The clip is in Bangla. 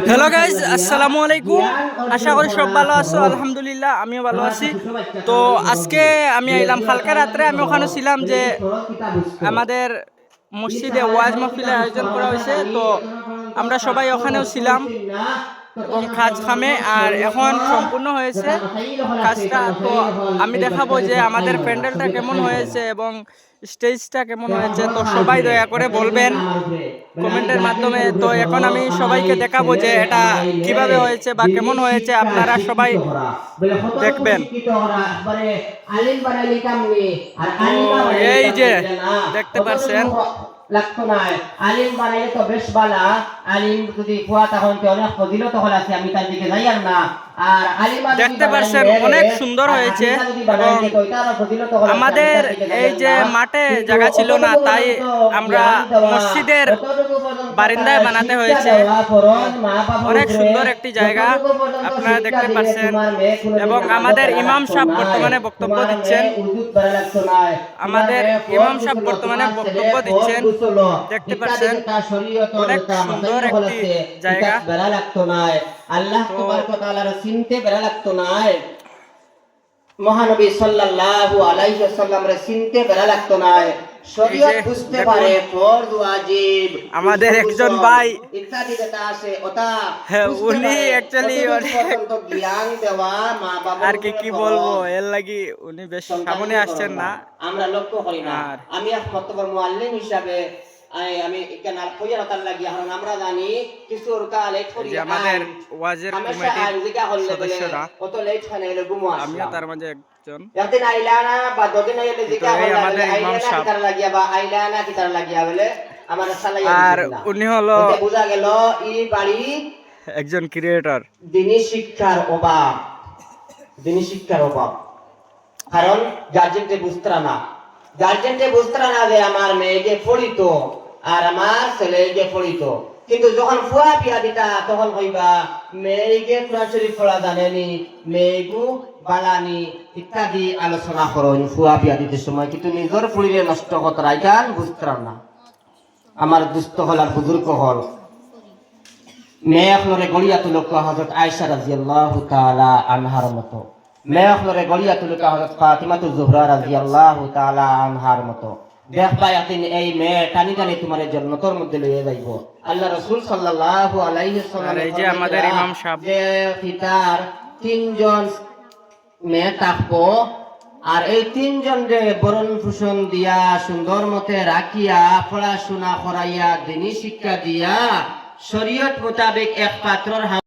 হ্যালো গাইজ, আসসালামু আলাইকুম। আশা করি সব ভালো আছো। আলহামদুলিল্লাহ, আমিও ভালো আছি। তো আজকে আমি আইলাম কালকে রাত্রে। আমি ওখানে ছিলাম যে আমাদের মসজিদে ওয়াজ মাহফিলের আয়োজন করা হয়েছে। তো আমরা সবাই ওখানেও ছিলাম এবং কাজ খামে আর এখন সম্পূর্ণ হয়েছে কাজটা। তো আমি দেখাবো যে আমাদের প্যান্ডেলটা কেমন হয়েছে এবং স্টেজটা কেমন হয়েছে। তো সবাই দয়া করে বলবেন কমেন্টের মাধ্যমে। তো এখন আমি সবাইকে দেখাবো যে এটা কিভাবে হয়েছে বা কেমন হয়েছে, আপনারা সবাই দেখবেন। তো এই যে দেখতে পাচ্ছেন, লাগতো না আলিম বানাইলে তো বেশ বালা। আলিম যদি কুয়া তখন অনেক ফজিলত হল আছে, আমি তার দিকে যাই আর না। আর আলিমা দেখতে পাচ্ছেন অনেক সুন্দর হয়েছে। এবং আমাদের এই যে মাঠে জায়গা ছিল না, তাই আমরা মসজিদের বারিন্দায় বানাতে হয়েছে। অনেক সুন্দর একটি জায়গা আপনারা দেখতে পাচ্ছেন। এবং আমাদের ইমাম সাহেব বর্তমানে বক্তব্য দিচ্ছেন। দেখতে পাচ্ছেন অনেক সুন্দর একটি জায়গা। আল্লাহ তাবারক ওয়া তাআলার চিনতে বেলা লাগতো না। মহানবী সাল্লাল্লাহু আলাইহি ওয়াসাল্লামের চিনতে বেলা লাগতো না। শরীয়ত বুঝতে পারে, ফরজ ওয়াজিব আমাদের একজন ভাই ইত্যাদি যেটা আছে ওটা উনি অ্যাকচুয়ালি জ্ঞান দেওয়া মা বাবা আর কি বলবো, এর লাগি উনি বেশ সামনে আসছেন না, আমরা লক্ষ্য করি না। আমি এক মতবর মুআল্লিম হিসাবে আমি কেন কইয়ারতার লাগি এখন আমরা জানি কিছু কালে করি আমাদের ওয়াজের কমিটির সদস্যরা, কত লেট হয় না ঘুমো আসে। আমিও তার মাঝে একজন। একদিন আইলানা বা দুদিন আইলে জিকা হল আমাদের ইমাম আইলানা সাহেব কিতার লাগিয়া বা আইলানা কিতার লাগিয়া বলে আমার সালাইয়া আর উনি হলো বুঝা গেল এই বাড়ি একজন ক্রিয়েটর। দিনী শিক্ষার অভাব। কারণ গার্জেনকে বুঝতরা না যে আমার মেয়েকে পড়িত আর আমার ছেলেকে পড়িত। কিন্তু যখন ফুয়া বিয়া দিতা তখন কইবা মেয়েকে কোরআন শরীফ পড়া জানেনি, মেয়েগু বালানি ইত্যাদি আলোচনা করেন ফুয়া বিয়া দিতে সময়। কিন্তু নিজের পরিবে নষ্ট কথা রাইকান বুঝতরা না। আমার দুস্থ হল আর বুজুর্গ হল মেয়ে আপনারে গড়িয়া তুলক হযরত আয়েশা রাদিয়াল্লাহু তাআলা আনহার মতো, মেয়ে আপনারে গড়িয়া তুলক হযরত ফাতিমাতু জোহরা রাদিয়াল্লাহু তাআলা আনহার মতো। দেখবা একদিন এই মেয়ে টানি টানি তোমার জান্নাতের মধ্যে লইয়া যাইব। আল্লাহ রাসূল সাল্লাল্লাহু আলাইহি ওয়াসাল্লাম এই যে আমাদের ইমাম সাহেব যে পিতার তিনজন মেয়ে থাকবো আর এই তিনজন রে বরণ ভূষণ দিয়া সুন্দর মতে রাখিয়া পড়াশোনা করাইয়া দিনী শিক্ষা দিয়া শরীয়ত মোতাবেক এক পাত্রর